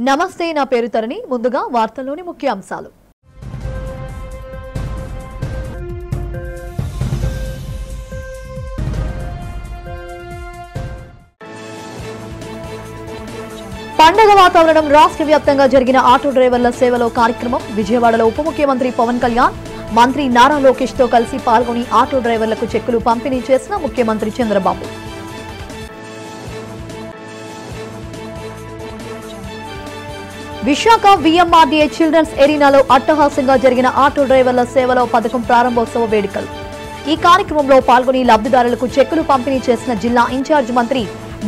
నమస్తే, నా పేరు తరణి. ముందుగా వార్తల్లోని ముఖ్యాంశాలు. పండగ వాతావరణం. రాష్ట్ర వ్యాప్తంగా జరిగిన ఆటో డ్రైవర్ల సేవలో కార్యక్రమం. విజయవాడలో ఉప ముఖ్యమంత్రి పవన్ కళ్యాణ్, మంత్రి నారా లోకేష్ తో కలిసి పాల్గొని ఆటో డ్రైవర్లకు చెక్కులు పంపిణీ చేసిన ముఖ్యమంత్రి చంద్రబాబు. విశాఖ VMRDA చిల్డ్రన్స్ ఎరీనాలో అట్టహాసంగా జరిగిన ఆటో డ్రైవర్ల సేవలో పథకం ప్రారంభోత్సవ వేడుకలు. ఈ కార్యక్రమంలో పాల్గొని లబ్ధిదారులకు చెక్కులు పంపిణీ చేసిన జిల్లా ఇన్ఛార్జ్ మంత్రి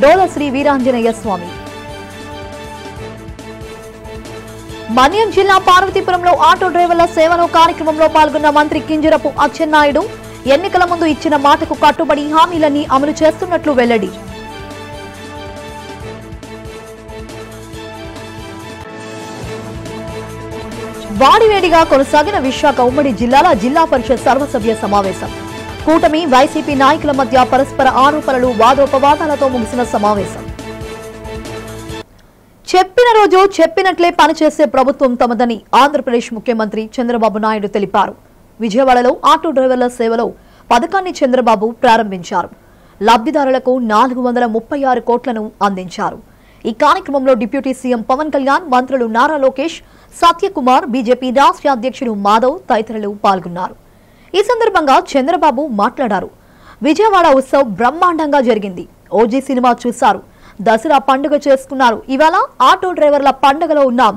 డోల శ్రీ వీరాంజనేయ స్వామి. మన్యం జిల్లా పార్వతీపురంలో ఆటో డ్రైవర్ల సేవలో కార్యక్రమంలో పాల్గొన్న మంత్రి కింజరపు అచ్చెన్నాయుడు ఎన్నికల ముందు ఇచ్చిన మాటకు కట్టుబడి హామీలన్నీ అమలు చేస్తున్నట్లు వెల్లడి. వాడివేడిగా కొనసాగిన విశాఖ ఉమ్మడి జిల్లాల జిల్లా పరిషత్ సర్వసభ్య సమావేశం. కూటమి వైసీపీ నాయకుల మధ్య పరస్పర ఆరోపణలు, వాదోపవాదాలతో ముగిసిన సమావేశం. చెప్పిన రోజు చెప్పినట్లే పనిచేసే ప్రభుత్వం తమదని ఆంధ్రప్రదేశ్ ముఖ్యమంత్రి చంద్రబాబు నాయుడు తెలిపారు. విజయవాడలో ఆటో డ్రైవర్ల సేవలో పథకాన్ని చంద్రబాబు ప్రారంభించారు. లబ్ధిదారులకు 436 కోట్లను అందించారు. ఈ కార్యక్రమంలో డిప్యూటీ సీఎం పవన్ కళ్యాణ్, మంత్రులు నారా లోకేష్, సత్యకుమార్, బీజేపీ రాష్ట్ర అధ్యక్షుడు మాధవ్ తదితరులు పాల్గొన్నారు. ఈ సందర్భంగా చంద్రబాబు మాట్లాడారు. విజయవాడ ఉత్సవ్ బ్రహ్మాండంగా జరిగింది. ఓజీ సినిమా చూశారు. దసరా పండుగ చేసుకున్నారు. ఇవాళ ఆటో డ్రైవర్ల పండుగలో ఉన్నాం.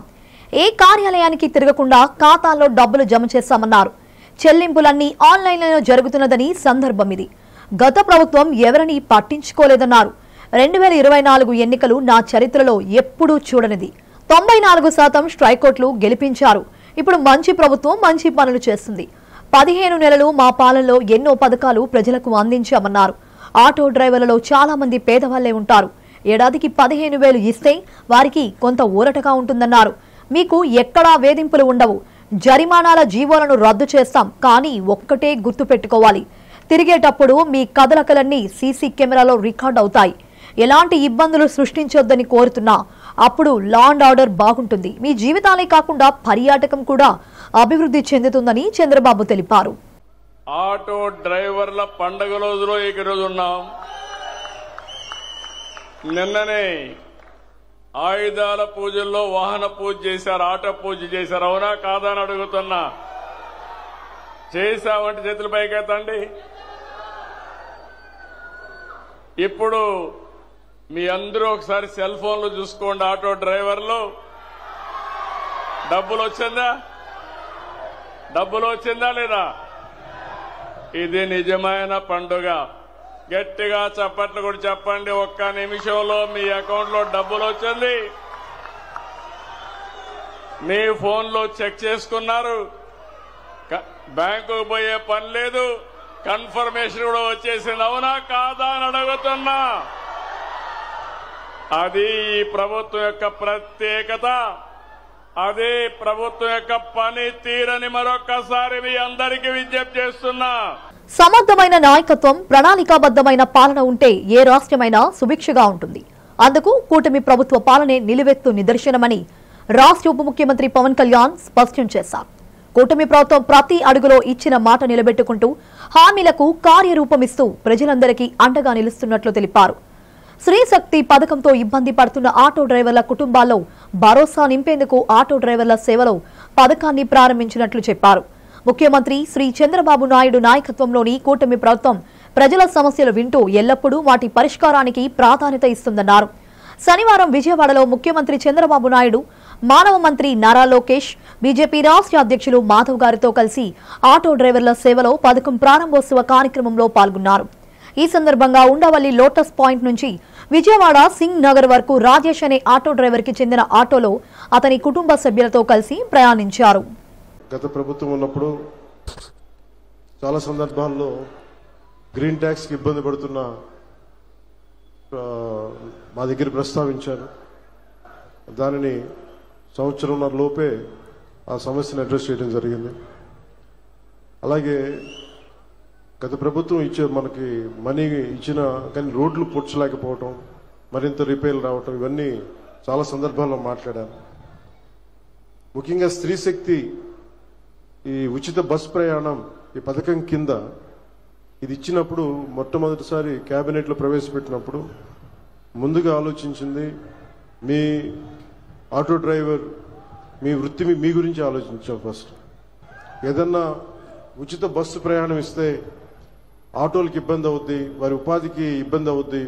ఏ కార్యాలయానికి తిరగకుండా ఖాతాల్లో డబ్బులు జమ చేశామన్నారు. చెల్లింపులన్నీ ఆన్లైన్లో జరుగుతున్నదని సందర్భం ఇది. గత ప్రభుత్వం ఎవరిని పట్టించుకోలేదన్నారు. 2024 ఎన్నికలు నా చరిత్రలో ఎప్పుడూ చూడనిది. 94% స్ట్రైకోట్లు గెలిపించారు. ఇప్పుడు మంచి ప్రభుత్వం మంచి పనులు చేస్తుంది. 15 నెలలు మా పాలనలో ఎన్నో పథకాలు ప్రజలకు అందించామన్నారు. ఆటో డ్రైవర్లలో చాలా మంది పేదవాళ్లే ఉంటారు. ఏడాదికి 15,000 ఇస్తే వారికి కొంత ఊరటగా ఉంటుందన్నారు. మీకు ఎక్కడా వేధింపులు ఉండవు. జరిమానాల జీవోలను రద్దు చేస్తాం. కానీ ఒక్కటే గుర్తు పెట్టుకోవాలి, తిరిగేటప్పుడు మీ కదలకలన్నీ సీసీ కెమెరాలో రికార్డ్ అవుతాయి. ఎలాంటి ఇబ్బందులు సృష్టించొద్దని కోరుతున్నా. అప్పుడు లా అండ్ ఆర్డర్ బాగుంటుంది. మీ జీవితాలే కాకుండా పర్యాటకం కూడా అభివృద్ధి చెందుతుందని చంద్రబాబు తెలిపారు. ఆటో డ్రైవర్ల పండుగ రోజులో ఈరోజు ఉన్నాం. నిన్ననే ఆయుధాల పూజల్లో వాహన పూజ చేశారు, ఆటో పూజ చేశారు. అవునా కాదా అని అడుగుతున్నా. చేశామంటే చేతుల పైకెత్తండి. ఇప్పుడు మీ అందరూ ఒకసారి సెల్ ఫోన్లు చూసుకోండి. ఆటో డ్రైవర్లు డబ్బులు వచ్చిందా లేదా? ఇది నిజమైన పండుగ. గట్టిగా చప్పట్లు కూడా చెప్పండి. ఒక్క నిమిషంలో మీ అకౌంట్ లో డబ్బులు వచ్చింది. మీ ఫోన్లో చెక్ చేసుకున్నారు. బ్యాంకుకు పోయే పని లేదు. కన్ఫర్మేషన్ కూడా వచ్చేసింది. అవునా కాదా అని అడుగుతున్నా. అది ఈ ప్రభుత్వం యొక్క ప్రత్యేకత. అదే ప్రభుత్వం యొక్క పని తీరని మరొక్కసారి మీ అందరికీ విజ్ఞప్తి చేస్తున్నా. సమర్థమైన నాయకత్వం, ప్రణాళికాబద్ధమైన పాలన ఉంటే ఏ రాష్ట్రమైనా సుభిక్షగా ఉంటుంది. అందుకు కూటమి ప్రభుత్వ పాలనే నిలువెత్తు నిదర్శనమని రాష్ట్ర ఉప ముఖ్యమంత్రి పవన్ కళ్యాణ్ స్పష్టం చేశారు. కూటమి ప్రభుత్వం ప్రతి అడుగులో ఇచ్చిన మాట నిలబెట్టుకుంటూ హామీలకు కార్యరూపమిస్తూ ప్రజలందరికీ అండగా నిలుస్తున్నట్లు తెలిపారు. శ్రీశక్తి పథకంతో ఇబ్బంది పడుతున్న ఆటో డ్రైవర్ల కుటుంబాల్లో భరోసా నింపేందుకు ఆటో డ్రైవర్ల సేవలో పథకాన్ని ప్రారంభించినట్లు చెప్పారు. ముఖ్యమంత్రి శ్రీ చంద్రబాబు నాయుడు నాయకత్వంలోని కూటమి ప్రభుత్వం ప్రజల సమస్యలు వింటూ ఎల్లప్పుడూ వాటి పరిష్కారానికి ప్రాధాన్యత ఇస్తుందన్నారు. శనివారం విజయవాడలో ముఖ్యమంత్రి చంద్రబాబు నాయుడు, మానవ మంత్రి నారా లోకేష్, బీజేపీ రాష్ట్ర అధ్యక్షులు మాధవ్ గారితో కలిసి ఆటో డ్రైవర్ల సేవలో పథకం ప్రారంభోత్సవ కార్యక్రమంలో పాల్గొన్నారు. ఈ సందర్భంగా ఉండవల్లి లోటస్ పాయింట్ నుంచి విజయవాడ సింగ్ నగర్ వరకు రాజేష్ అనే ఆటో డ్రైవర్ కి చెందిన ఆటోలో అతని కుటుంబ సభ్యులతో కలిసి ప్రయాణించారు. గత ప్రభుత్వం ఉన్నప్పుడు చాలా సందర్భాల్లో గ్రీన్ ట్యాక్స్ కి ఇబ్బంది పడుతున్న మా దగ్గర ప్రస్తావించారు. దానిని సంవత్సరంన్నర లోపే ఆ సమస్యను అడ్రస్ చేయడం జరిగింది. అలాగే గత ప్రభుత్వం ఇచ్చే మనకి మనీ ఇచ్చిన కానీ రోడ్లు పూడ్చలేకపోవటం, మరింత రిపేర్లు రావటం, ఇవన్నీ చాలా సందర్భాల్లో మాట్లాడాను. ముఖ్యంగా స్త్రీ శక్తి ఈ ఉచిత బస్ ప్రయాణం ఈ పథకం కింద ఇది ఇచ్చినప్పుడు మొట్టమొదటిసారి కేబినెట్లో ప్రవేశపెట్టినప్పుడు ముందుగా ఆలోచించింది మీ ఆటో డ్రైవర్ మీ వృత్తి మీ గురించి ఆలోచించాం. ఫస్ట్ ఏదన్నా ఉచిత బస్సు ప్రయాణం ఇస్తే ఆటోలకు ఇబ్బంది అవుద్ది, వారి ఉపాధికి ఇబ్బంది అవుద్ది,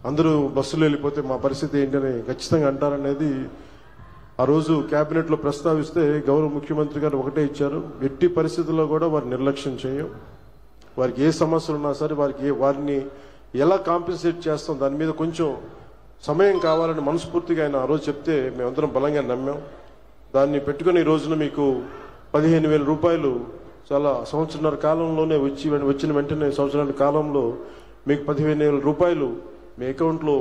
అందరూ బస్సులో వెళ్ళిపోతే మా పరిస్థితి ఏంటని ఖచ్చితంగా అంటారనేది ఆ రోజు కేబినెట్లో ప్రస్తావిస్తే గౌరవ ముఖ్యమంత్రి గారు ఒకటే ఇచ్చారు, ఎట్టి పరిస్థితుల్లో కూడా వారి నిర్లక్ష్యం చేయం, వారికి ఏ సమస్యలు ఉన్నా సరే వారిని ఎలా కాంపెన్సేట్ చేస్తాం దాని మీద కొంచెం సమయం కావాలని మనస్ఫూర్తిగా ఆయన ఆ రోజు చెప్తే మేమందరం బలంగా నమ్మాం. దాన్ని పెట్టుకుని ఈ రోజున మీకు 15,000 రూపాయలు చాలా సంవత్సరాల కాలంలోనే వచ్చిన వెంటనే సంవత్సరాల కాలంలో మీకు 15,000 రూపాయలు మీ అకౌంట్లో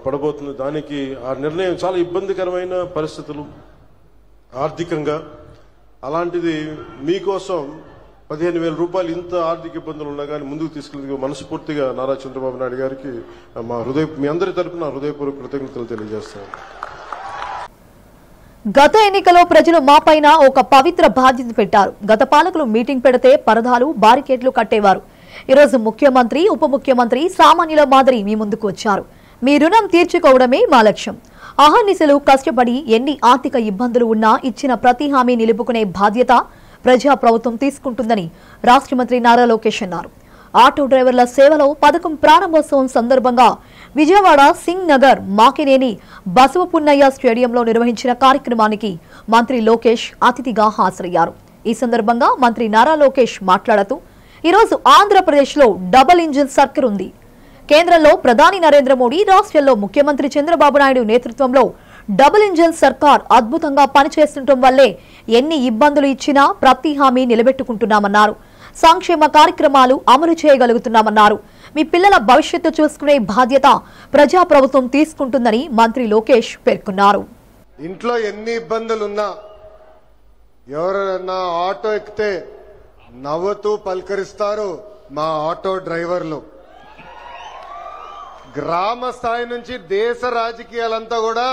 పడబోతుంది. దానికి ఆ నిర్ణయం చాలా ఇబ్బందికరమైన పరిస్థితులు ఆర్థికంగా, అలాంటిది మీకోసం 15,000 రూపాయలు ఇంత ఆర్థిక ఇబ్బందులు ఉన్నా కానీ ముందుకు తీసుకెళ్ళి మనస్ఫూర్తిగా నారా చంద్రబాబు నాయుడు గారికి మీ అందరి తరఫున హృదయపూర్వక కృతజ్ఞతలు తెలియజేస్తాను. గత ఎన్నికలో ప్రజలు మాపైన ఒక పవిత్ర బాధ్యత పెట్టారు. గత పాలకులు మీటింగ్ పెడితే పరదాలు బారికేడ్లు కట్టేవారు. ఈరోజు ముఖ్యమంత్రి ఉప ముఖ్యమంత్రి సామాన్యుల మాదిరి మీ ముందుకు వచ్చారు. మీ రుణం తీర్చుకోవడమే మా లక్ష్యం. అహర్నిశలు కష్టపడి ఎన్ని ఆర్థిక ఇబ్బందులు ఉన్నా ఇచ్చిన ప్రతి హామీ నిలుపుకునే బాధ్యత ప్రజా ప్రభుత్వం తీసుకుంటుందని రాష్ట్ర మంత్రి నారా లోకేష్ అన్నారు. ఆటో డ్రైవర్ల సేవలో పథకం ప్రారంభోత్సవం సందర్భంగా విజయవాడ సింగ్ నగర్ మాకినేని బసవపున్నయ్య స్టేడియంలో నిర్వహించిన కార్యక్రమానికి మంత్రి లోకేష్ అతిథిగా హాజరయ్యారు. ఈ సందర్భంగా మంత్రి నారా లోకేష్ మాట్లాడుతూ ఈరోజు ఆంధ్రప్రదేశ్లో డబుల్ ఇంజిన్ సర్కార్ ఉంది. కేంద్రంలో ప్రధాని నరేంద్ర మోడీ, రాష్ట్రంలో ముఖ్యమంత్రి చంద్రబాబు నాయుడు నేతృత్వంలో డబుల్ ఇంజిన్ సర్కార్ అద్భుతంగా పనిచేస్తుండటం వల్లే ఎన్ని ఇబ్బందులు ఇచ్చినా ప్రతి హామీ నిలబెట్టుకుంటున్నామన్నారు. సంక్షేమ కార్యక్రమాలు అమలు చేయగలుగుతున్నామన్నారు. మీ పిల్లల భవిష్యత్తు చూసుకునే బాధ్యత ప్రజాప్రభుత్వం తీసుకుంటుందని మంత్రి లోకేష్ పేర్కొన్నారు. ఇంట్లో ఎన్ని ఇబ్బందులున్నా ఎవరైనా ఆటో ఎక్కితే నవ్వుతూ పలకరిస్తారు మా ఆటో డ్రైవర్లు. గ్రామ స్థాయి నుంచి దేశ రాజకీయాలంతా కూడా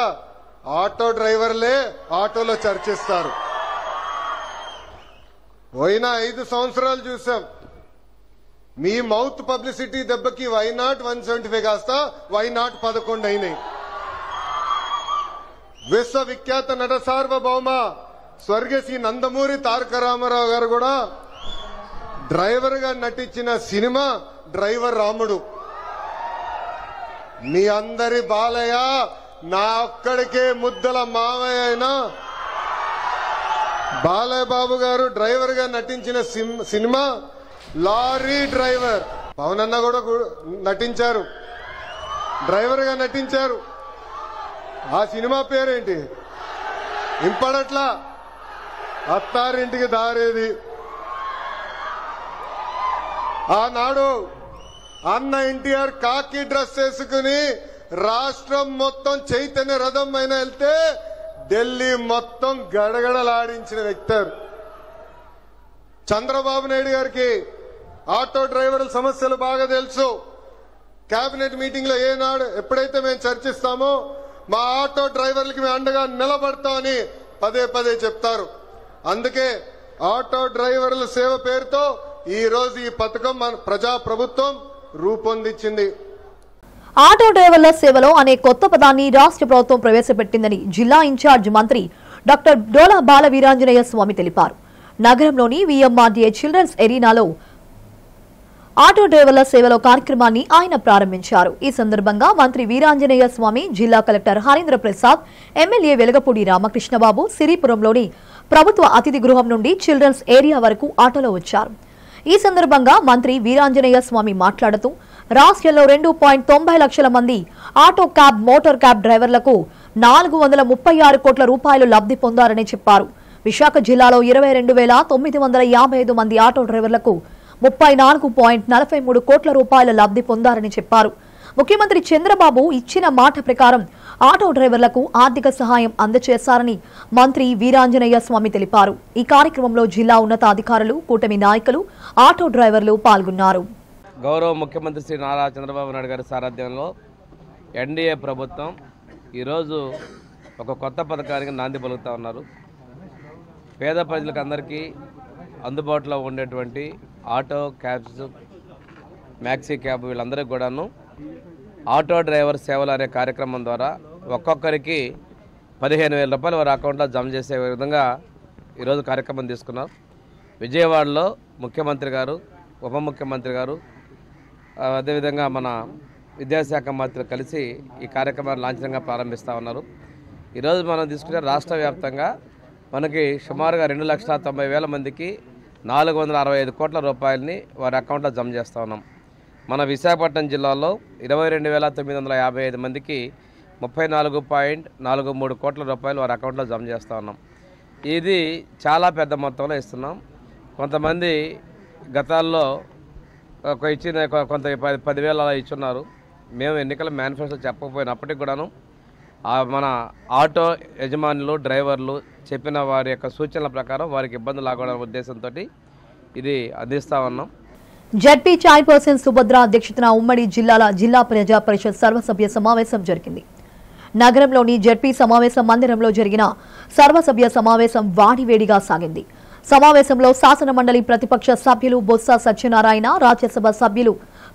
ఆటో డ్రైవర్లే ఆటోలో చర్చిస్తారు. పోయిన 5 సంవత్సరాలు చూసాం. మీ మౌత్ పబ్లిసిటీ దెబ్బకి వైనాట్ 175 కాస్త వైనాట్ 11 అయినాయి. విశ్వవిఖ్యాత నట సార్వభౌమ స్వర్గశ్రీ నందమూరి తారక రామారావు గారు కూడా డ్రైవర్ గా నటించిన సినిమా డ్రైవర్ రాముడు. మీ అందరి బాలయ్య నా ఒక్కడికే ముద్దల మావయ్య అయినా బాలయ్య బాబు గారు డ్రైవర్ గా నటించిన సినిమా లారీ డ్రైవర్. పవన్ అన్న కూడా నటించారు, డ్రైవర్ గా నటించారు. ఆ సినిమా పేరేంటి ఇంపడట్లా, అత్తారింటికి దారేది. ఆనాడు అన్న ఎన్టీఆర్ కాకి డ్రెస్ వేసుకుని రాష్ట్రం మొత్తం చైతన్య రథం పైన వెళ్తే ఢిల్లీ మొత్తం గడగడలాడించిన వ్యక్తి. చంద్రబాబు నాయుడు గారికి ఆటో డ్రైవర్ల సమస్యలు బాగా తెలుసు. కేబినెట్ మీటింగ్ లో ఏనాడు ఎప్పుడైతే మేము చర్చిస్తామో మా ఆటో డ్రైవర్లకి మేము అండగా నిలబడతామని పదే పదే చెప్తారు. అందుకే ఆటో డ్రైవర్ల సేవ పేరుతో ఈ రోజు ఈ పథకం మన ప్రజా ప్రభుత్వం రూపొందించింది. ఆటో డ్రైవర్ల సేవలో అనే కొత్త పదాన్ని రాష్ట్ర ప్రభుత్వం ప్రవేశపెట్టిందని జిల్లా ఇన్ఛార్జ్ మంత్రి డాక్టర్ డోలా బాల వీరాంజనేయ స్వామి తెలిపారు. నగరంలోని వీఎంఆర్డీఏ చిల్డ్రన్స్ ఎరీనాలో ఆటో డ్రైవర్ల సేవలో కార్యక్రమాన్ని ఆయన ప్రారంభించారు. ఈ సందర్భంగా మంత్రి వీరాంజనేయ స్వామి, జిల్లా కలెక్టర్ హరీంద్ర ప్రసాద్, ఎమ్మెల్యే వెలగపూడి రామకృష్ణబాబు సిరిపురంలోని ప్రభుత్వ అతిథి గృహం నుండి చిల్డ్రన్స్ ఏరియా వరకు ఆటోలో వచ్చారు. ఈ సందర్భంగా మంత్రి వీరాంజనేయ స్వామి మాట్లాడుతూ రాష్ట్రంలో 2.90 లక్షల మంది ఆటో క్యాబ్, మోటార్ క్యాబ్ డ్రైవర్లకు 436 కోట్ల రూపాయలు లబ్ధి పొందారని చెప్పారు. విశాఖ జిల్లాలో 22,955 మంది ఆటో డ్రైవర్లకు 34.43 కోట్ల రూపాయల లబ్ధి పొందారని చెప్పారు. ముఖ్యమంత్రి చంద్రబాబు ఇచ్చిన మాట ప్రకారం ఆటో డ్రైవర్లకు ఆర్థిక సహాయం అందజేశారని మంత్రి వీరాంజనేయ స్వామి తెలిపారు. ఈ కార్యక్రమంలో జిల్లా ఉన్నతాధికారులు, కూటమి నాయకులు, ఆటో డ్రైవర్లు పాల్గొన్నారు. గౌరవ ముఖ్యమంత్రి శ్రీ నారా చంద్రబాబు నాయుడు గారి సారథ్యంలో ఎన్డీఏ ప్రభుత్వం ఈరోజు ఒక కొత్త పథకానికి నాంది పలుకుతూ ఉన్నారు. పేద ప్రజలకు అందరికీ అందుబాటులో ఉండేటువంటి ఆటో క్యాబ్స్, మ్యాక్సీ క్యాబ్ వీళ్ళందరికీ కూడాను ఆటో డ్రైవర్ సేవలు అనే కార్యక్రమం ద్వారా ఒక్కొక్కరికి 15,000 రూపాయలు వారి అకౌంట్లో జమ చేసే విధంగా ఈరోజు కార్యక్రమం తీసుకున్నారు. విజయవాడలో ముఖ్యమంత్రి గారు, ఉప ముఖ్యమంత్రి గారు, అదేవిధంగా మన విద్యాశాఖ మంత్రి కలిసి ఈ కార్యక్రమాన్ని లాంఛనంగా ప్రారంభిస్తూ ఉన్నారు. ఈరోజు మనం తీసుకుంటే రాష్ట్ర వ్యాప్తంగా మనకి సుమారుగా 2,90,000 మందికి 465 కోట్ల రూపాయలని వారి అకౌంట్లో జమ చేస్తూ ఉన్నాం. మన విశాఖపట్నం జిల్లాలో 22,955 మందికి 34.43 కోట్ల రూపాయలు వారి అకౌంట్లో జమ చేస్తూ ఉన్నాం. ఇది చాలా పెద్ద మొత్తంలో ఇస్తున్నాం. కొంతమంది గతాల్లో ఇచ్చిన కొంత 10,000 అలా ఇచ్చున్నారు. మేము ఎన్నికల మేనిఫెస్టో చెప్పకపోయినప్పటికీ కూడాను మన ఆటో యజమానులు, డ్రైవర్లు చెప్పిన వారి యొక్క సూచనల ప్రకారం వారికి ఇబ్బందులు రాకూడదనే ఉద్దేశంతో ఇది అందిస్తూ ఉన్నాం. జడ్పీ చైర్పర్సన్ సుభద్ర అధ్యక్షతన ఉమ్మడి జిల్లా ప్రజా పరిషత్ సర్వసభ్య సమావేశం జరిగింది. నగరంలోని జడ్పీ సమావేశ మందిరంలో జరిగిన సర్వసభ్య సమావేశం వాడివేడిగా సాగింది. సమావేశంలో శాసన మండలి ప్రతిపక్ష సభ్యులు బొత్స సత్యనారాయణ, రాజ్యసభ సభ్యులు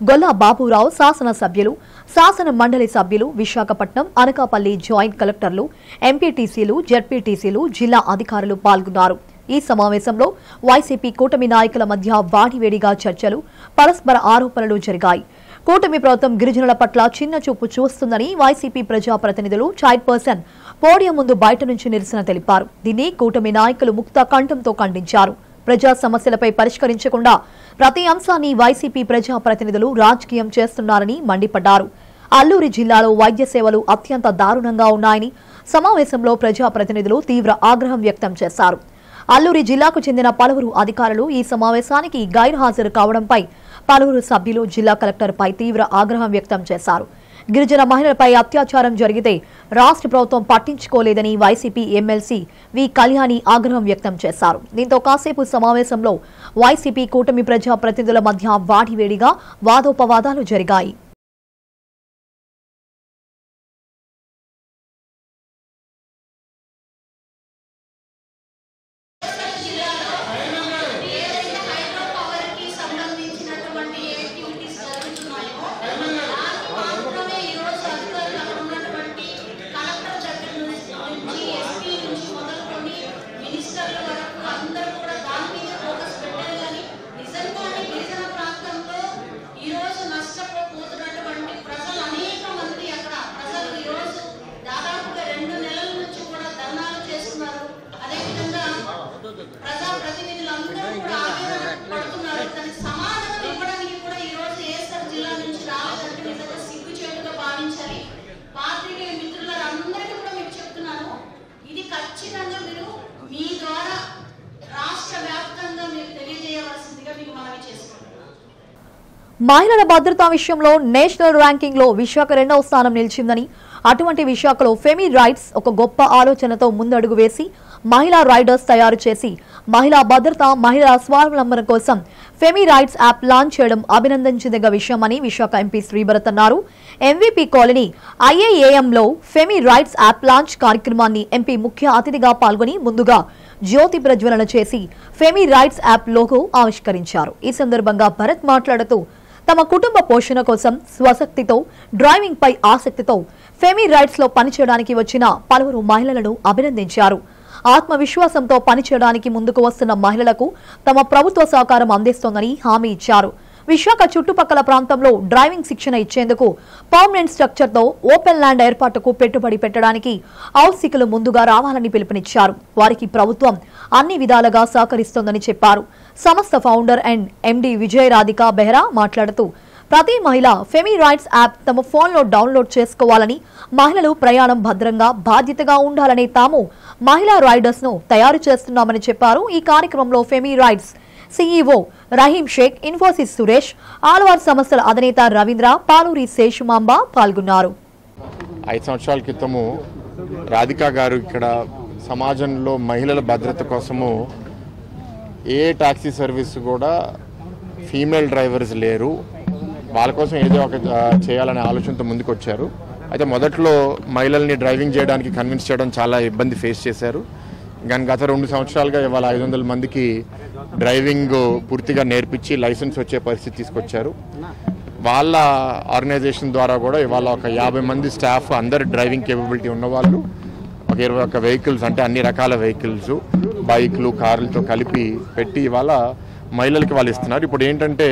గొల్లా బాబురావు, శాసన సభ్యులు, శాసన మండలి సభ్యులు, విశాఖపట్నం, అనకాపల్లి జాయింట్ కలెక్టర్లు, ఎంపీటీసీలు, జడ్పీటీసీలు, జిల్లా అధికారులు పాల్గొన్నారు. ఈ సమావేశంలో వైసీపీ కూటమి నాయకుల మధ్య వాడివేడిగా చర్చలు, పరస్పర ఆరోపణలు జరిగాయి. కూటమి ప్రభుత్వం గిరిజనుల పట్ల చిన్న చూపు చూస్తుందని వైసీపీ ప్రజాప్రతినిధులు చైర్పర్సన్ పోడియం ముందు బయట నుంచి నిరసన తెలిపారు. దీన్ని కూటమి నాయకులు ముక్త కంఠంతో ఖండించారు. ప్రజా సమస్యలపై పరిష్కరించకుండా ప్రతి అంశాన్ని వైసీపీ ప్రజాప్రతినిధులు రాజకీయం చేస్తున్నారని మండిపడ్డారు. అల్లూరి జిల్లాలో వైద్య సేవలు అత్యంత దారుణంగా ఉన్నాయని సమావేశంలో ప్రజాప్రతినిధులు తీవ్ర ఆగ్రహం వ్యక్తం చేశారు. అల్లూరి జిల్లాకు చెందిన పలువురు అధికారులు ఈ సమావేశానికి గైర్హాజరు కావడంపై పలువురు సభ్యులు జిల్లా కలెక్టర్పై తీవ్ర ఆగ్రహం వ్యక్తం చేశారు. గిరిజన మహిళలపై అత్యాచారం జరిగితే రాష్ట్ర ప్రభుత్వం పట్టించుకోలేదని వైసీపీ ఎమ్మెల్సీ వి కళ్యాణి ఆగ్రహం వ్యక్తం చేశారు. దీంతో కాసేపు సమావేశంలో వైసీపీ కూటమి ప్రజాప్రతినిధుల మధ్య వాడివేడిగా వాదోపవాదాలు జరిగాయి. మహిళల భద్రతా విషయంలో నేషనల్ ర్యాంకింగ్ లో విశాఖ 2వ స్థానం నిలిచిందని, అటువంటి విశాఖలో ఫెమి రైడ్స్ ఒక గొప్ప ఆలోచనతో ముందడుగు వేసి మహిళా రైడర్స్ తయారు చేసి మహిళా భద్రత, మహిళా స్వావలంబన కోసం ఫెమి రైడ్స్ యాప్ లాంచ్ చేయడం అభినందించదగ్గ విషయమని విశాఖ ఎంపీ శ్రీభరత్ అన్నారు. ఎంవీపీ కాలనీ ఐఏఏఎంలో ఫెమి రైడ్స్ యాప్ లాంచ్ కార్యక్రమాన్ని ఎంపీ ముఖ్య అతిథిగా పాల్గొని ముందుగా జ్యోతి ప్రజ్వలన చేసి ఫెమి రైడ్స్ యాప్ లోగో ఆవిష్కరించారు. ఈ సందర్భంగా భరత్ మాట్లాడుతూ తమ కుటుంబ పోషణ కోసం స్వశక్తితో, డ్రైవింగ్ పై ఆసక్తితో ఫెమి రైడ్స్ లో పనిచేయడానికి వచ్చిన పలువురు మహిళలను అభినందించారు. ఆత్మవిశ్వాసంతో పనిచేయడానికి ముందుకు వస్తున్న మహిళలకు తమ ప్రభుత్వ సహకారం అందిస్తోందని హామీ ఇచ్చారు. విశాఖ చుట్టుపక్కల ప్రాంతంలో డ్రైవింగ్ శిక్షణ ఇచ్చేందుకు పర్మనెంట్ స్ట్రక్చర్ తో ఓపెన్ ల్యాండ్ ఏర్పాటుకు పెట్టుబడి పెట్టడానికి ఔత్సికులు ముందుగా రావాలని పిలుపునిచ్చారు. వారికి ప్రభుత్వం అన్ని విధాలుగా సహకరిస్తోందని చెప్పారు. సంస్థ ఫౌండర్ అండ్ ఎండీ విజయ రాధిక బెహ్రా మాట్లాడుతూ ప్రతి మహిళ ఫెమి రైడ్స్ యాప్ తమ ఫోన్లో డౌన్లోడ్ చేసుకోవాలని, మహిళలు ప్రయాణం భద్రంగా, బాధ్యతగా ఉండాలని తాము మహిళా రైడర్స్ ను తయారు చేస్తున్నామని చెప్పారు. ఈ కార్యక్రమంలో ఫెమి రైడ్స్ సీఈఓ రహీం షేక్, ఇన్ఫోసిస్ సురేష్, ఆల్వార్ సంస్థల అధినేత రవీంద్ర, పాలూరి శేషుమాంబ పాల్గొన్నారు. 5 సంవత్సరాల క్రితము రాధికా గారు ఇక్కడ సమాజంలో మహిళల భద్రత కోసము ఏ టాక్సీ సర్వీస్ కూడా ఫీమేల్ డ్రైవర్స్ లేరు, వాళ్ళ కోసం ఏదో ఒక చేయాలనే ఆలోచనతో ముందుకు వచ్చారు. అయితే మొదట్లో మహిళల్ని డ్రైవింగ్ చేయడానికి కన్విన్స్ చేయడం చాలా ఇబ్బంది ఫేస్ చేశారు. కానీ గత 2 సంవత్సరాలుగా ఇవాళ 500 మందికి డ్రైవింగ్ పూర్తిగా నేర్పించి లైసెన్స్ వచ్చే పరిస్థితి తీసుకొచ్చారు. వాళ్ళ ఆర్గనైజేషన్ ద్వారా కూడా ఇవాళ ఒక 50 మంది స్టాఫ్, అందరు డ్రైవింగ్ కేపబిలిటీ ఉన్నవాళ్ళు, ఒక 21 వెహికల్స్, అంటే అన్ని రకాల వెహికల్స్, బైక్లు, కార్లతో కలిపి పెట్టి ఇవాళ మహిళలకి వాళ్ళు ఇస్తున్నారు. ఇప్పుడు ఏంటంటే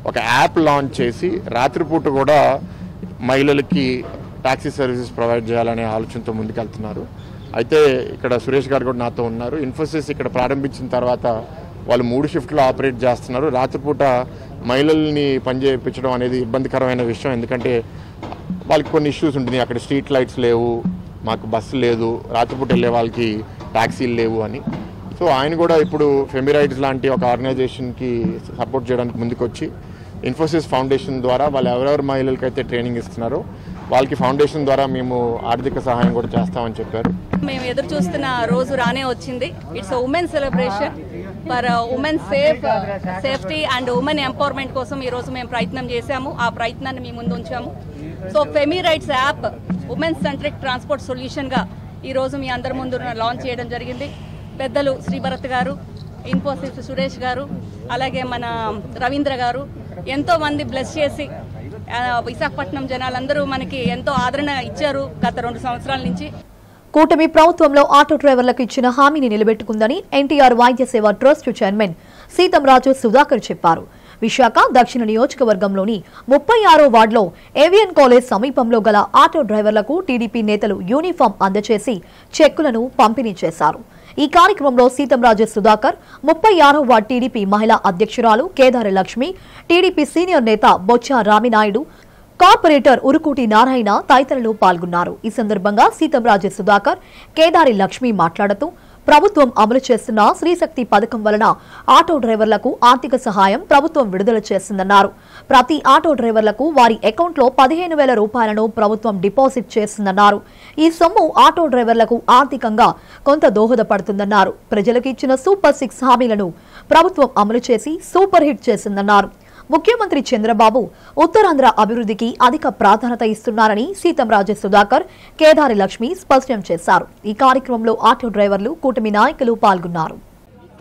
ఒక యాప్ లాంచ్ చేసి రాత్రిపూట కూడా మహిళలకి టాక్సీ సర్వీసెస్ ప్రొవైడ్ చేయాలనే ఆలోచనతో ముందుకెళ్తున్నారు. అయితే ఇక్కడ సురేష్ గారు కూడా నాతో ఉన్నారు. ఇన్ఫోసిస్ ఇక్కడ ప్రారంభించిన తర్వాత వాళ్ళు 3 షిఫ్ట్లో ఆపరేట్ చేస్తున్నారు. రాత్రిపూట మహిళల్ని పనిచేయించడం అనేది ఇబ్బందికరమైన విషయం. ఎందుకంటే వాళ్ళకి కొన్ని ఇష్యూస్ ఉంటుంది. అక్కడ స్ట్రీట్ లైట్స్ లేవు, మాకు బస్సు లేదు, రాత్రిపూట వెళ్ళే వాళ్ళకి ట్యాక్సీలు లేవు అని. సో ఆయన కూడా ఇప్పుడు ఫెమిరైట్స్ లాంటి ఒక ఆర్గనైజేషన్కి సపోర్ట్ చేయడానికి ముందుకొచ్చి ఇన్ఫోసిస్ ఫౌండేషన్ ద్వారా వాళ్ళు ఎవరెవరు మహిళలకైతే ట్రైనింగ్ ఇస్తున్నారో వాళ్ళకి ఫౌండేషన్ ద్వారా మేము ఆర్థిక సహాయం కూడా చేస్తామని చెప్పారు. మేము ఎదురు చూస్తున్న రోజు రానే వచ్చింది. It's women celebration for women safety and women empowerment కోసం ఈ రోజు మేము ప్రయత్నం చేశాము. ఆ ప్రయత్నాన్ని మీ ముందు ఉంచాము. So Femi Rides app women centric transport సొల్యూషన్గా ఈరోజు మీ అందరి ముందు లాంచ్ చేయడం జరిగింది. పెద్దలు శ్రీభరత్ గారు, ఇన్ఫోసిస్ సురేష్ గారు, అలాగే మన రవీంద్ర గారు ఎంతో మంది బ్లెస్ చేసి విశాఖపట్నం జనాలందరూ మనకి ఎంతో ఆదరణ ఇచ్చారు గత 2 సంవత్సరాల నుంచి. కూటమి ప్రభుత్వంలో ఆటో డ్రైవర్లకు ఇచ్చిన హామీని నిలబెట్టుకుందని ఎన్టీఆర్ వైద్య సేవ ట్రస్ట్ చైర్మన్ సీతంరాజు సుధాకర్ చెప్పారు. విశాఖ దక్షిణ నియోజకవర్గంలోని 36వ వార్డులో ఏవియన్ కాలేజ్ సమీపంలో గల ఆటో డ్రైవర్లకు టీడీపీ నేతలు యూనిఫామ్ అందజేసి చెక్కులను పంపిణీ చేశారు. ఈ కార్యక్రమంలో సీతంరాజు సుధాకర్, 36వ వార్డు టీడీపీ మహిళా అధ్యక్షురాలు కేదారి లక్ష్మి, టీడీపీ సీనియర్ నేత బొచ్చా రామినాయుడు, కార్పొరేటర్ ఉరుకూటి నారాయణ తదితరులు పాల్గొన్నారు. ఈ సందర్భంగా సీతంరాజు సుధాకర్, కేదారి లక్ష్మి మాట్లాడుతూ ప్రభుత్వం అమలు చేస్తున్న శ్రీశక్తి పథకం వలన ఆటో డ్రైవర్లకు ఆర్థిక సహాయం ప్రభుత్వం విడుదల చేస్తుందన్నారు. ప్రతి ఆటో డ్రైవర్లకు వారి అకౌంట్లో 15,000 రూపాయలను ప్రభుత్వం డిపాజిట్ చేస్తుందన్నారు. ఈ సొమ్ము ఆటో డ్రైవర్లకు ఆర్థికంగా కొంత దోహదపడుతుందన్నారు. ప్రజలకు ఇచ్చిన సూపర్ 6 హామీలను ప్రభుత్వం అమలు చేసి సూపర్ హిట్ చేసిందన్నారు. ముఖ్యమంత్రి చంద్రబాబు ఉత్తరాంధ్ర అభివృద్ధికి అధిక ప్రాధాన్యత ఇస్తున్నారని సీతంరాజు సుధాకర్, కేదారి లక్ష్మి స్పష్టం చేశారు. ఈ కార్యక్రమంలో ఆటో డ్రైవర్లు, కూటమి నాయకులు పాల్గొన్నారు.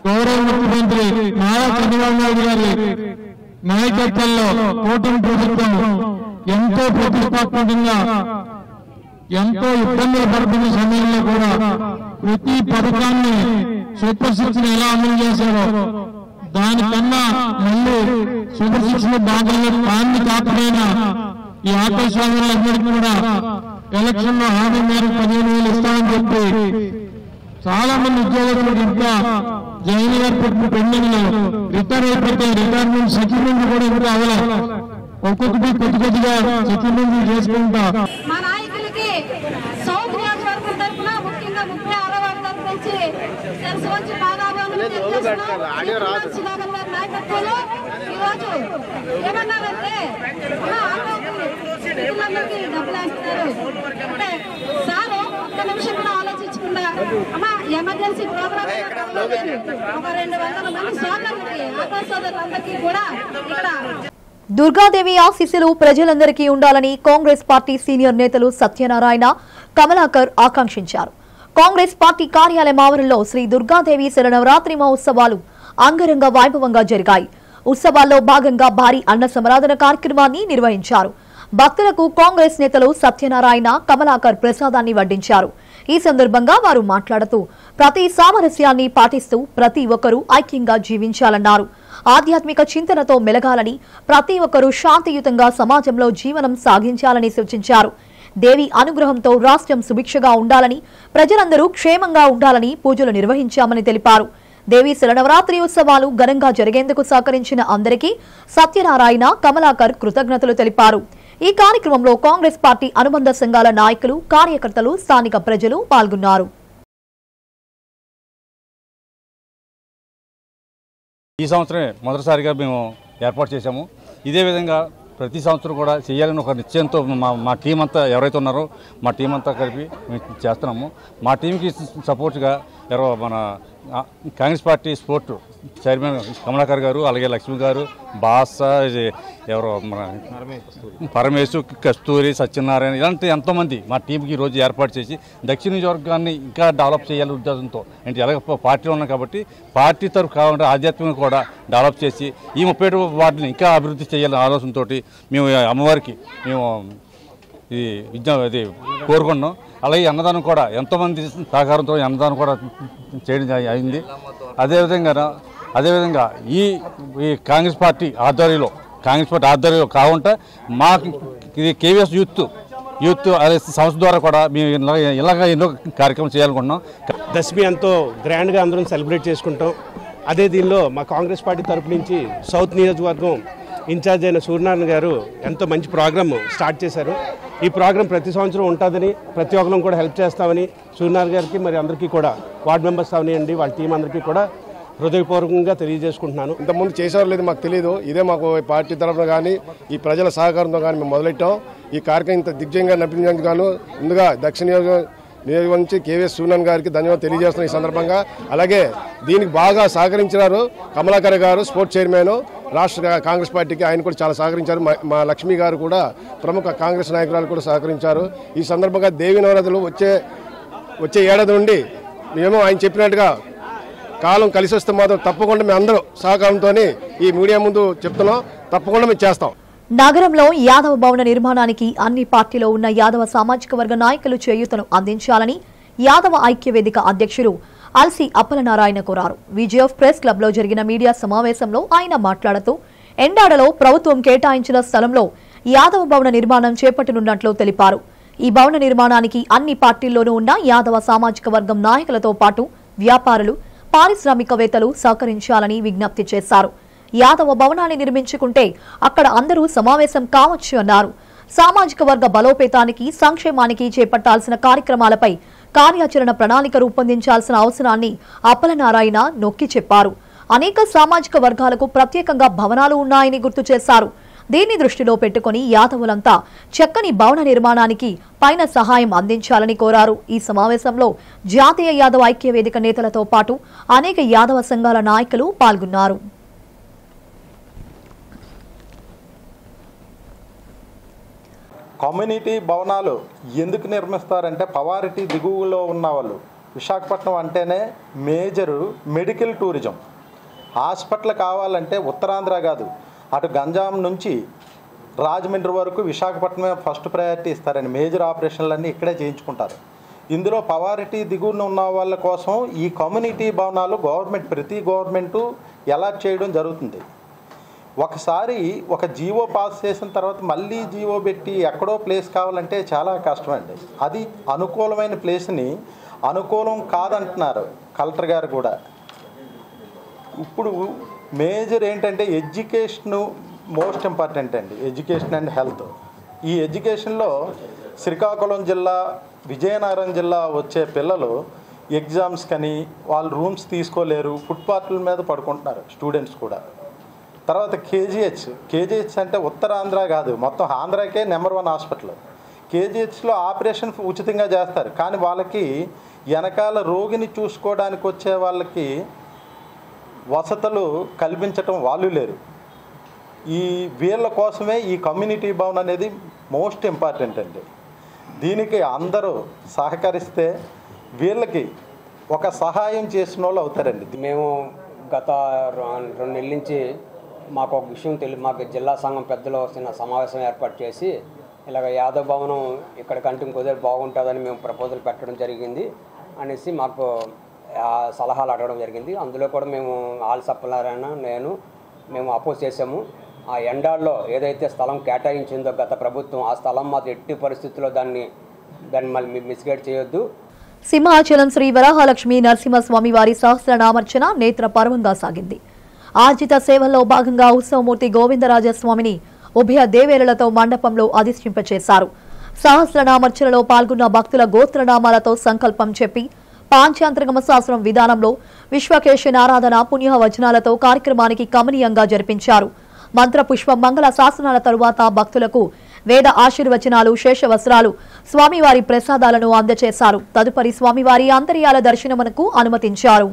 గౌరవ ముఖ్యమంత్రి నారా చంద్రబాబు నాయుడు గారి నాయకత్వంలో కూటమి ప్రభుత్వం ఎంతో ప్రతిష్టాత్మకంగా, ఎంతో ఇబ్బందులు పడుతున్న సమయంలో కూడా ప్రతి పథకాన్ని సూపర్ 6 ఎలా అమలు చేశారో దానికన్నా మళ్ళీ సూపర్ 6 భాగంలో దాన్ని కాకపోయినా ఈ ఆటో స్వాములందరికీ కూడా ఎలక్షన్ లో హామీ మేరకు 15,000 ఇస్తామని చెప్పి చాలా మంది ఉద్యోగస్తులకు ఇంకా జైలు గారు పెండింగ్ రిటైర్ అయిపోతే రిటైర్మెంట్ సెటిల్మెంట్ కూడా ఇంకా అవ్వలేదు. ఒక్కొక్కటి కొద్దిగా సెటిల్మెంట్ చేసుకుంటా మా నాయకులకి సౌత్ నియోజకవర్గం తరఫున ముఖ్యంగా 36వ వార్డు తరఫు నుంచి సరస్వంచి సుధాకర్ గారి నాయకత్వంలో ఈరోజు ఏమన్నారంటే ఆటోకి డబ్బులు వేస్తున్నారు అంటే సార్ ఒక్క నిమిషం కూడా ఆలోచించకుండా అమ్మా ఎమర్జెన్సీ ప్రోగ్రామ్ ఒక 200 మంది సోదరులకి ఆటో సోదరులందరికీ కూడా ఇక్కడ దుర్గాదేవి ఆశీస్సులు ప్రజలందరికీ ఉండాలని కాంగ్రెస్ పార్టీ సీనియర్ నేతలు సత్యనారాయణ, కమలాకర్ ఆకాంక్షించారు. కాంగ్రెస్ పార్టీ కార్యాలయం ఆవరణలో శ్రీ దుర్గాదేవి శరన్నవరాత్రి మహోత్సవాలు అంగరంగ వైభవంగా జరిగాయి. ఉత్సవాల్లో భాగంగా భారీ అన్న సమారాధన కార్యక్రమాన్ని నిర్వహించారు. భక్తులకు కాంగ్రెస్ నేతలు సత్యనారాయణ, కమలాకర్ ప్రసాదాన్ని వడ్డించారు. ఈ సందర్భంగా వారు మాట్లాడుతూ ప్రతి సామరస్యాన్ని పాటిస్తూ ప్రతి ఒక్కరూ ఐక్యంగా జీవించాలన్నారు. ఆధ్యాత్మిక చింతనతో మెలగాలని, ప్రతి ఒక్కరూ శాంతియుతంగా సమాజంలో జీవనం సాగించాలని సూచించారు. దేవి అనుగ్రహంతో రాష్ట్రం సుభిక్షగా ఉండాలని, ప్రజలందరూ క్షేమంగా ఉండాలని పూజలు నిర్వహించామని తెలిపారు. దేవి శరన్నవరాత్రి ఉత్సవాలు ఘనంగా జరిగేందుకు సహకరించిన అందరికీ సత్యనారాయణ, కమలాకర్ కృతజ్ఞతలు తెలిపారు. ఈ కార్యక్రమంలో కాంగ్రెస్ పార్టీ అనుబంధ సంఘాల నాయకులు, కార్యకర్తలు, స్థానిక ప్రజలు పాల్గొన్నారు. ఈ సంవత్సరమే మొదటిసారిగా మేము ఏర్పాటు చేశాము. ఇదే విధంగా ప్రతి సంవత్సరం కూడా చేయాలని ఒక నిశ్చయంతో మా టీం అంతా ఎవరైతే ఉన్నారో మా టీం అంతా కలిపి మేము చేస్తున్నాము. మా టీంకి సపోర్ట్గా ఎవరో మన Congress party sport chairman Kamalakar గారు, అలాగే లక్ష్మి గారు, బాసా, ఎవరో మన పరమేశు, కస్తూరి, సత్యనారాయణ, ఇలాంటి ఎంతోమంది మా టీంకి ఈరోజు ఏర్పాటు చేసి దక్షిణ నియోజకవర్గాన్ని ఇంకా డెవలప్ చేయాలనే ఉద్దేశంతో, అంటే ఎలాగ పార్టీలో ఉన్నాం కాబట్టి పార్టీ తరఫు కావాలంటే ఆధ్యాత్మికంగా కూడా డెవలప్ చేసి ఈ 37 వార్డుని ఇంకా అభివృద్ధి చేయాలనే ఆలోచనతో మేము అమ్మవారికి మేము ఇది కోరుకున్నాం. అలాగే అన్నదానం కూడా ఎంతోమంది సహకారంతో అన్నదానం కూడా చేయడం అయింది. అదేవిధంగా ఈ కాంగ్రెస్ పార్టీ ఆధ్వర్యంలో కాకుండా మా ఇది కేవీఎస్ యూత్ అదే సంస్థ ద్వారా కూడా మేము ఇలాగ ఎన్నో కార్యక్రమం చేయాలనుకుంటున్నాం. దశమి ఎంతో గ్రాండ్గా అందరం సెలబ్రేట్ చేసుకుంటాం. అదే దీనిలో మా కాంగ్రెస్ పార్టీ తరపు నుంచి సౌత్ నియోజకవర్గం ఇన్ఛార్జ్ అయిన సూర్యనారాయణ గారు ఎంతో మంచి ప్రోగ్రామ్ స్టార్ట్ చేశారు. ఈ ప్రోగ్రాం ప్రతి సంవత్సరం ఉంటుందని, ప్రతి ఒక్కరం కూడా హెల్ప్ చేస్తామని సూర్యనారాయణ గారికి మరి అందరికీ కూడా వార్డు మెంబర్స్ అవనియండి వాళ్ళ టీం అందరికీ కూడా హృదయపూర్వకంగా తెలియజేసుకుంటున్నాను. ఇంతకుముందు చేసేవారు లేదు, మాకు తెలియదు. ఇదే మాకు పార్టీ తరఫున కానీ ఈ ప్రజల సహకారంతో కానీ మేము మొదలెట్టాం. ఈ కార్యక్రమం ఇంత దిగ్విజయంగా నడిపించడానికి గాను ముందుగా దక్షిణ నియోజకవర్గం నుంచి కేవీఎస్ సూర్యనారాయణ గారికి ధన్యవాదాలు తెలియజేస్తున్నాం ఈ సందర్భంగా. అలాగే దీనికి బాగా సహకరించినారు కమలాకర్ గారు, స్పోర్ట్స్ చైర్మన్, రాష్ట్ర కాంగ్రెస్ పార్టీకి ఆయన కూడా చాలా సహకరించారు. మా లక్ష్మి గారు కూడా ప్రముఖ కాంగ్రెస్ నాయకురాలు కూడా సహకరించారు. ఈ సందర్భంగా దేవీ నవరాత్రులు వచ్చే ఏడాది నుండి మేము ఆయన చెప్పినట్టుగా కాలం కలిసి వస్తే మాత్రం తప్పకుండా మేము అందరూ సహకారంతో ఈ మీడియా ముందు చెప్తున్నాం, తప్పకుండా మేము చేస్తాం. నగరంలో యాదవ భవన నిర్మాణానికి అన్ని పార్టీలో ఉన్న యాదవ సామాజిక వర్గ నాయకులు చేయూతను అందించాలని యాదవ ఐక్యవేదిక అధ్యక్షులు అల్సి అప్పలనారాయణ కోరారు. విజయఫ్ ప్రెస్ క్లబ్ లో జరిగిన మీడియా సమావేశంలో ఆయన మాట్లాడుతూ ఎండాడలో ప్రభుత్వం కేటాయించిన స్థలంలో యాదవ భవన నిర్మాణం చేపట్టనున్నట్లు తెలిపారు. ఈ భవన నిర్మాణానికి అన్ని పార్టీల్లోనూ ఉన్న యాదవ సామాజిక వర్గం నాయకులతో పాటు వ్యాపారులు, పారిశ్రామికవేత్తలు సహకరించాలని విజ్ఞప్తి చేశారు. యాదవ భవనాన్ని నిర్మించుకుంటే అక్కడ అందరూ సమావేశం కావచ్చు అన్నారు. సామాజిక వర్గ బలోపేతానికి, సంక్షేమానికి చేపట్టాల్సిన కార్యక్రమాలపై కార్యాచరణ ప్రణాళిక రూపొందించాల్సిన అవసరాన్ని అప్పలనారాయణ నొక్కి చెప్పారు. అనేక సామాజిక వర్గాలకు ప్రత్యేకంగా భవనాలు ఉన్నాయని గుర్తు చేశారు. దీన్ని దృష్టిలో పెట్టుకుని యాదవులంతా చక్కని భవన నిర్మాణానికి పైన సహాయం అందించాలని కోరారు. ఈ సమావేశంలో జాతీయ యాదవ ఐక్యవేదిక నేతలతో పాటు అనేక యాదవ సంఘాల నాయకులు పాల్గొన్నారు. కమ్యూనిటీ భవనాలు ఎందుకు నిర్మిస్తారంటే పవారిటీ దిగువలో ఉన్న వాళ్ళు, విశాఖపట్నం అంటేనే మేజరు మెడికల్ టూరిజం. హాస్పిటల్ కావాలంటే ఉత్తరాంధ్ర కాదు, అటు గంజాం నుంచి రాజమండ్రి వరకు విశాఖపట్నమే ఫస్ట్ ప్రయారిటీ ఇస్తారని మేజర్ ఆపరేషన్లన్నీ ఇక్కడే చేయించుకుంటారు. ఇందులో పవారిటీ దిగువన ఉన్న వాళ్ళ కోసం ఈ కమ్యూనిటీ భవనాలు ప్రతి గవర్నమెంటు అలాట్ చేయడం జరుగుతుంది. ఒకసారి ఒక జీవో పాస్ చేసిన తర్వాత మళ్ళీ జీవో పెట్టి ఎక్కడో ప్లేస్ కావాలంటే చాలా కష్టమండి. అది అనుకూలమైన ప్లేస్ని అనుకూలం కాదంటున్నారు కలెక్టర్ గారు కూడా. ఇప్పుడు మేజర్ ఏంటంటే ఎడ్యుకేషను మోస్ట్ ఇంపార్టెంట్ అండి, ఎడ్యుకేషన్ అండ్ హెల్త్. ఈ ఎడ్యుకేషన్లో శ్రీకాకుళం జిల్లా, విజయనగరం జిల్లా వచ్చే పిల్లలు ఎగ్జామ్స్ కని వాళ్ళు రూమ్స్ తీసుకోలేరు, ఫుట్పాత్ల మీద పడుకుంటున్నారు స్టూడెంట్స్ కూడా. తర్వాత కేజీహెచ్ అంటే ఉత్తరాంధ్ర కాదు, మొత్తం ఆంధ్రాకే నెంబర్ 1 హాస్పిటల్. కేజీహెచ్లో ఆపరేషన్ ఉచితంగా చేస్తారు, కానీ వాళ్ళకి వెనకాల రోగిని చూసుకోవడానికి వచ్చే వాళ్ళకి వసతులు కల్పించటం వాళ్ళు లేరు. వీళ్ళ కోసమే ఈ కమ్యూనిటీ భవన్ అనేది మోస్ట్ ఇంపార్టెంట్ అండి. దీనికి అందరూ సహకరిస్తే వీళ్ళకి ఒక సహాయం చేసిన వాళ్ళు అవుతారండి. మేము గత 2 నెలల నుంచి మాకు ఒక విషయం మాకు జిల్లా సంఘం పెద్దలు చిన్న సమావేశం ఏర్పాటు చేసి ఇలాగ యాదవ్ భవనం ఇక్కడ కంటే కుదిరి బాగుంటుందని మేము ప్రపోజల్ పెట్టడం జరిగింది అనేసి మాకు సలహాలు అడగడం జరిగింది. అందులో కూడా మేము ఆల్సప్పలారైనా మేము అపోజ్ చేసాము. ఆ ఎండాల్లో ఏదైతే స్థలం కేటాయించిందో గత ప్రభుత్వం, ఆ స్థలం మాకు ఎట్టి పరిస్థితుల్లో దాన్ని మళ్ళీ మిస్గైడ్ చేయొద్దు. సింహాచలం శ్రీ వరాహలక్ష్మి నరసింహస్వామి వారి సహస్రనామర్చన నేత్ర పర్వంగా సాగింది. ఆర్జిత సేవల్లో భాగంగా ఉత్సవమూర్తి గోవిందరాజస్వామిని ఉభయ దేవేలతో మండపంలో అధిష్ఠింపచేశారు. సహస్రనామర్చనలో పాల్గొన్న భక్తుల గోత్రనామాలతో సంకల్పం చెప్పి పాంచాంతరగమ శాస్త్రం విధానంలో విశ్వకేశన ఆరాధన పుణ్యవచనాలతో కార్యక్రమానికి కమనీయంగా జరిపించారు. మంత్రపుష్ప మంగళ శాసనాల తరువాత భక్తులకు వేద ఆశీర్వచనాలు, శేషవస్త్రాలు, స్వామివారి ప్రసాదాలను అందజేశారు. తదుపరి స్వామివారి అంతర్యాల దర్శనమునకు అనుమతించారు.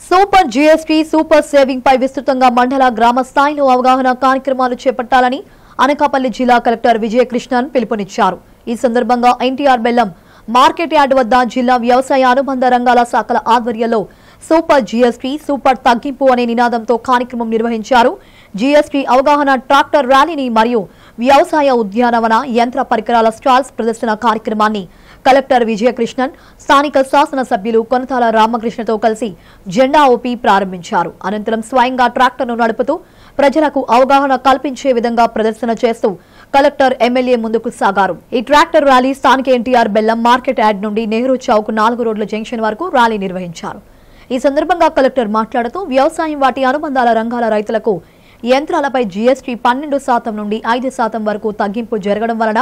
సూపర్ జీఎస్టీ, సూపర్ సేవింగ్ పై విస్తృతంగా మండల, గ్రామ స్థాయిలో అవగాహన కార్యక్రమాలు చేపట్టాలని అనకాపల్లి జిల్లా కలెక్టర్ విజయకృష్ణన్ పిలుపునిచ్చారు. ఈ సందర్భంగా ఎన్టీఆర్ బెల్లం మార్కెట్ యార్డ్ వద్ద జిల్లా వ్యవసాయ అనుబంధ రంగాల శాఖల ఆధ్వర్యంలో సూపర్ జీఎస్టీ, సూపర్ తగ్గింపు అనే నినాదంతో కార్యక్రమం నిర్వహించారు. జీఎస్టీ అవగాహన ట్రాక్టర్ ర్యాలీని మరియు వ్యవసాయ ఉద్యానవన యంత్ర పరికరాల స్టాల్స్ ప్రదర్శన కార్యక్రమాన్ని కలెక్టర్ విజయకృష్ణన్ స్థానిక శాసనసభ్యులు కొనతాల రామకృష్ణతో కలిసి జెండా ఊపి ప్రారంభించారు. అనంతరం స్వయంగా ట్రాక్టర్ను నడుపుతూ ప్రజలకు అవగాహన కల్పించే విధంగా ప్రదర్శన చేస్తూ కలెక్టర్, ఎమ్మెల్యే ముందుకు సాగారు. ఈ ట్రాక్టర్ ర్యాలీ స్థానిక ఎన్టీఆర్ బెల్లం మార్కెట్ యార్డ్ నుండి నెహ్రూ చౌక్ 4 రోడ్ల జంక్షన్ వరకు ర్యాలీ నిర్వహించారు. ఈ సందర్భంగా కలెక్టర్ మాట్లాడుతూ వ్యవసాయం, వాటి అనుబంధాల రంగాల రైతులకు యంత్రాలపై జీఎస్టీ 12% నుండి 5% వరకు తగ్గింపు జరగడం వలన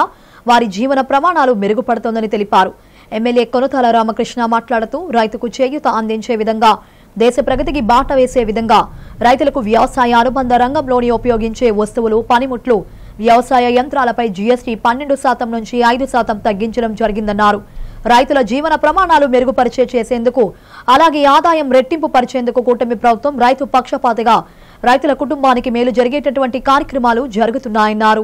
వారి జీవన ప్రమాణాలు మెరుగుపడుతోందని తెలిపారు. ఎమ్మెల్యే కొనతాల రామకృష్ణ మాట్లాడుతూ రైతుకు చేయూత అందించే విధంగా, దేశ ప్రగతికి బాట వేసే విధంగా రైతులకు వ్యవసాయ అనుబంధ రంగంలోని ఉపయోగించే వస్తువులు, పనిముట్లు, వ్యవసాయ యంత్రాలపై జీఎస్టీ 12% నుంచి 5% తగ్గించడం జరిగిందన్నారు. రైతుల జీవన ప్రమాణాలు మెరుగుపరిచే చేసేందుకు, అలాగే ఆదాయం రెట్టింపు పరిచేందుకు కూటమి ప్రభుత్వం రైతు పక్షపాతిగా రైతుల కుటుంబానికి మేలు జరిగేటటువంటి కార్యక్రమాలు జరుగుతున్నాయన్నారు.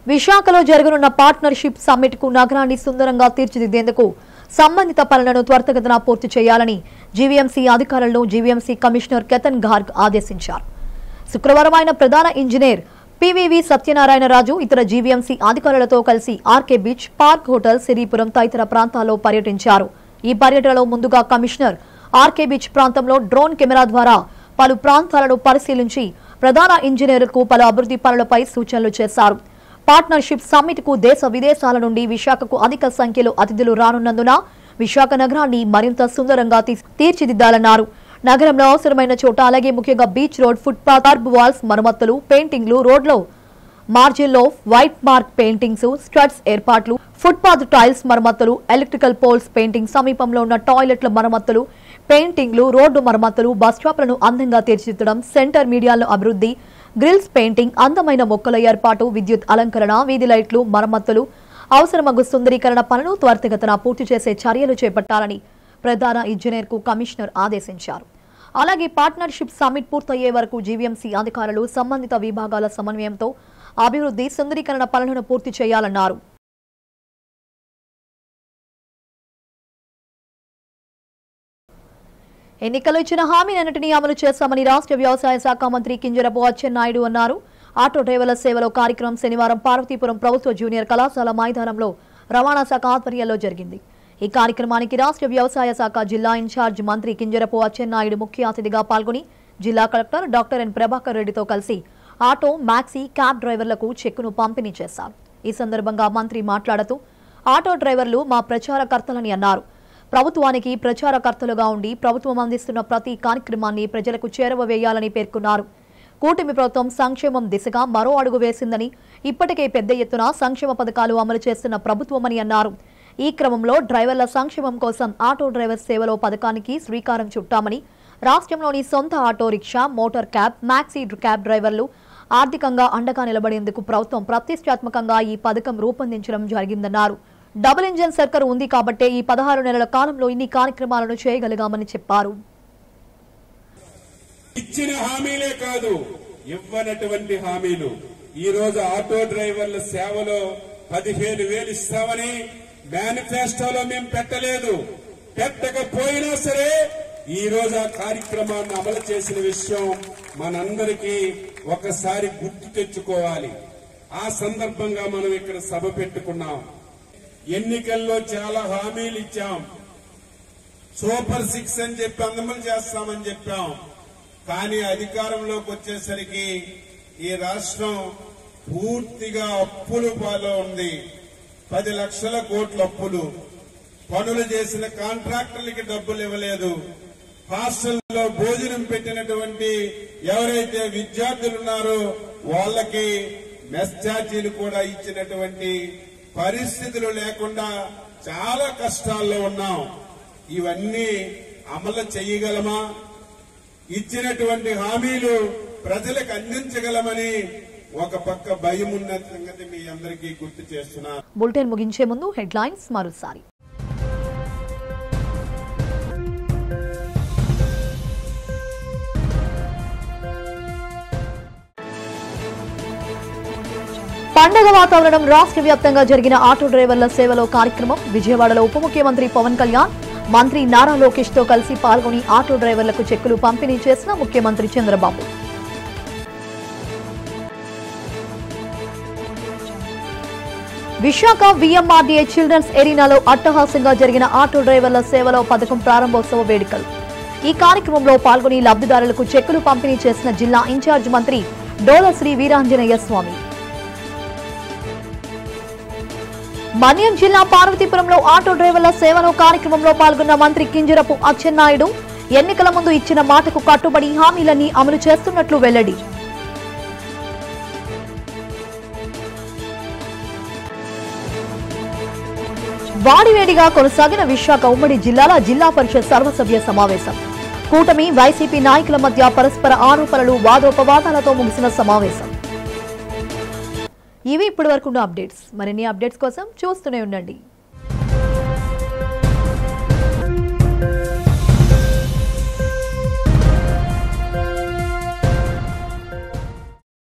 విశాఖలో జరగనున్న పార్ట్నర్షిప్ సమ్మిట్ కు నగరాన్ని సుందరంగా తీర్చిదిద్దేందుకు సంబంధిత పనులను త్వరితగతిన పూర్తి చేయాలని జీవీఎంసీ అధికారులను జీవీఎంసీ కమిషనర్ కేతన్ గార్గ్ ఆదేశించారు. శుక్రవారం ఆయన ప్రధాన ఇంజనీర్ పివివి సత్యనారాయణరాజు ఇతర జీవీఎంసీ అధికారులతో కలిసి RK beach, park hotel, Siripuram తదితర ప్రాంతాల్లో పర్యటించారు. ఈ పర్యటనలో ముందుగా కమిషనర్ ఆర్కే బీచ్ ప్రాంతంలో డ్రోన్ కెమెరా ద్వారా పలు ప్రాంతాలను పరిశీలించి ప్రధాన ఇంజనీర్లకు పలు అభివృద్ధి పనులపై సూచనలు చేశారు. పార్ట్నర్షిప్ సమ్మిట్ కు దేశ విదేశాల నుండి విశాఖకు అధిక సంఖ్యలో అతిథులు రానున్నందున విశాఖ నగరాన్ని మరింత సుందరంగా తీర్చిదిద్దాలన్నారు. నగరంలో అవసరమైన చోట, అలాగే ముఖ్యంగా beach road, footpath, kerb walls మరమ్మతులు, పెయింటింగ్లు, రోడ్లో మార్జిన్లో వైట్ మార్క్ పెయింటింగ్స్, స్ట్రట్స్ ఏర్పాట్లు, ఫుట్పాత్ టైల్స్ మరమ్మతులు, ఎలక్ట్రికల్ పోల్స్ పెయింటింగ్, సమీపంలో ఉన్న టాయిలెట్ల మరమ్మతులు, పెయింటింగ్లు, రోడ్డు మరమ్మతులు, బస్ స్టాప్లను అందంగా తీర్చిదిద్దడం, సెంటర్ మీడియాలో అభివృద్ధి, గ్రిల్స్ పెయింటింగ్, అందమైన మొక్కల ఏర్పాటు, విద్యుత్ అలంకరణ, వీధి లైట్లు మరమ్మతులు, అవసరమగు సుందరీకరణ పనులు త్వరితగతిన పూర్తి చేసే చర్యలు చేపట్టాలని ప్రధాన ఇంజనీర్ కు కమిషనర్ ఆదేశించారు. అలాగే పార్ట్నర్షిప్ సమ్మిట్ పూర్తయ్యే వరకు జీవీఎంసీ అధికారులు సంబంధిత విభాగాల సమన్వయంతో అభివృద్ధి, సుందరీకరణ పనులను పూర్తి చేయాలన్నారు. ఎన్నికలు ఇచ్చిన హామీలన్నింటినీ అమలు చేస్తామని రాష్ట్ర వ్యవసాయ శాఖ మంత్రి కింజరపు అచ్చెన్నాయుడు అన్నారు. ఆటో డ్రైవర్ల సేవలో కార్యక్రమం శనివారం పార్వతీపురం ప్రభుత్వ జూనియర్ కళాశాల మైదానంలో రవాణా శాఖ ఆధ్వర్యంలో జరిగింది. ఈ కార్యక్రమానికి రాష్ట్ర వ్యవసాయ శాఖ జిల్లా ఇన్ఛార్జ్ మంత్రి కింజరపు అచ్చెన్నాయుడు ముఖ్య అతిథిగా పాల్గొని జిల్లా కలెక్టర్ డాక్టర్ ఎన్ ప్రభాకర్ రెడ్డితో కలిసి ఆటో, మ్యాక్సీ, క్యాబ్ డ్రైవర్లకు చెక్కును పంపిణీ చేశారు. ఈ సందర్భంగా మంత్రి మాట్లాడుతూ ఆటో డ్రైవర్లు మా ప్రచారకర్తలని అన్నారు. ప్రభుత్వానికి ప్రచారకర్తలుగా ఉండి ప్రభుత్వం అందిస్తున్న ప్రతి కార్యక్రమాన్ని ప్రజలకు చేరవేయాలని పేర్కొన్నారు. కూటమి ప్రభుత్వం సంక్షేమం దిశగా మరో అడుగు వేసిందని, ఇప్పటికే పెద్ద ఎత్తున సంక్షేమ పథకాలు అమలు చేస్తున్న ప్రభుత్వమని అన్నారు. ఈ క్రమంలో డ్రైవర్ల సంక్షేమం కోసం ఆటో డ్రైవర్ సేవలో పథకానికి శ్రీకారం చుట్టామని, రాష్ట్రంలోని సొంత auto rickshaw, motor cab, maxi cab డ్రైవర్లు ఆర్థికంగా అండగా నిలబడేందుకు ప్రభుత్వం ప్రతిష్టాత్మకంగా ఈ పథకం రూపొందించడం జరిగిందన్నారు. డబుల్ ఇంజన్ సర్కారు ఉంది కాబట్టే ఈ 16 నెలల కాలంలో ఇన్ని కార్యక్రమాలను చేయగలిగామని చెప్పారు. ఇచ్చిన హామీలే కాదు, ఇవ్వనటువంటి హామీలు. ఈ రోజు ఆటో డ్రైవర్ల సేవలో 15,000 ఇస్తామని మేనిఫెస్టోలో మేము పెట్టలేదు. పెట్టకపోయినా సరే ఈ రోజు ఆ కార్యక్రమాన్ని అమలు చేసిన విషయం మనందరికీ ఒకసారి గుర్తు తెచ్చుకోవాలి. ఆ సందర్భంగా మనం ఇక్కడ సభ పెట్టుకున్నాం. ఎన్నికల్లో చాలా హామీలు ఇచ్చాం. సూపర్ 6 అని చెప్పి అమలు చేస్తామని చెప్పాం. కానీ అధికారంలోకి వచ్చేసరికి ఈ రాష్ట్రం పూర్తిగా అప్పుల పాలో ఉంది. 10 లక్షల కోట్ల అప్పులు. పనులు చేసిన కాంట్రాక్టర్లకి డబ్బులు ఇవ్వలేదు. హాస్టల్లో భోజనం పెట్టినటువంటి ఎవరైతే విద్యార్థులు ఉన్నారో వాళ్ళకి మెస్ ఛార్జీలు కూడా ఇచ్చినటువంటి పరిస్థితులు లేకుండా చాలా కష్టాల్లో ఉన్నాం. ఇవన్నీ అమలు చేయగలమా? ఇచ్చినటువంటి హామీలు ప్రజలకు అందించగలమని ఒక పక్క భయం ఉన్న సంగతి మీ అందరికీ గుర్తు చేస్తున్నా. బులెటిన్ ముగించే ముందు హెడ్లైన్స్ మరోసారి. పండగ వాతావరణం రాష్ట్ర వ్యాప్తంగా జరిగిన ఆటో డ్రైవర్ల సేవలో కార్యక్రమం. విజయవాడలో ఉప ముఖ్యమంత్రి పవన్ కళ్యాణ్ మంత్రి నారా లోకేష్ తో కలిసి పాల్గొని ఆటో డ్రైవర్లకు చెక్కులు పంపిణీ చేసిన ముఖ్యమంత్రి చంద్రబాబు. విశాఖ విఎంఆర్డీఏ చిల్డ్రన్స్ ఎరీనాలో అట్టహాసంగా జరిగిన ఆటో డ్రైవర్ల సేవలో పథకం ప్రారంభోత్సవ వేడుకలు. ఈ కార్యక్రమంలో పాల్గొని లబ్ధిదారులకు చెక్కులు పంపిణీ చేసిన జిల్లా ఇన్ఛార్జ్ మంత్రి డోల శ్రీ వీరాంజనేయ స్వామి. మన్యం జిల్లా పార్వతీపురంలో ఆటో డ్రైవర్ల సేవలో కార్యక్రమంలో పాల్గొన్న మంత్రి కింజరపు అచ్చెన్నాయుడు ఎన్నికల ముందు ఇచ్చిన మాటకు కట్టుబడి హామీలన్నీ అమలు చేస్తున్నట్లు వెల్లడి. వాడివేడిగా కొనసాగిన విశాఖ ఉమ్మడి జిల్లాల జిల్లా పరిషత్ సర్వసభ్య సమావేశం. కూటమి వైసీపీ నాయకుల మధ్య పరస్పర ఆరోపణలు వాదోపవాదాలతో ముగిసిన సమావేశం. ఇవి ఇప్పటి వరకు అప్డేట్స్. మరిన్ని అప్డేట్స్ కోసం చూస్తూనే ఉండండి.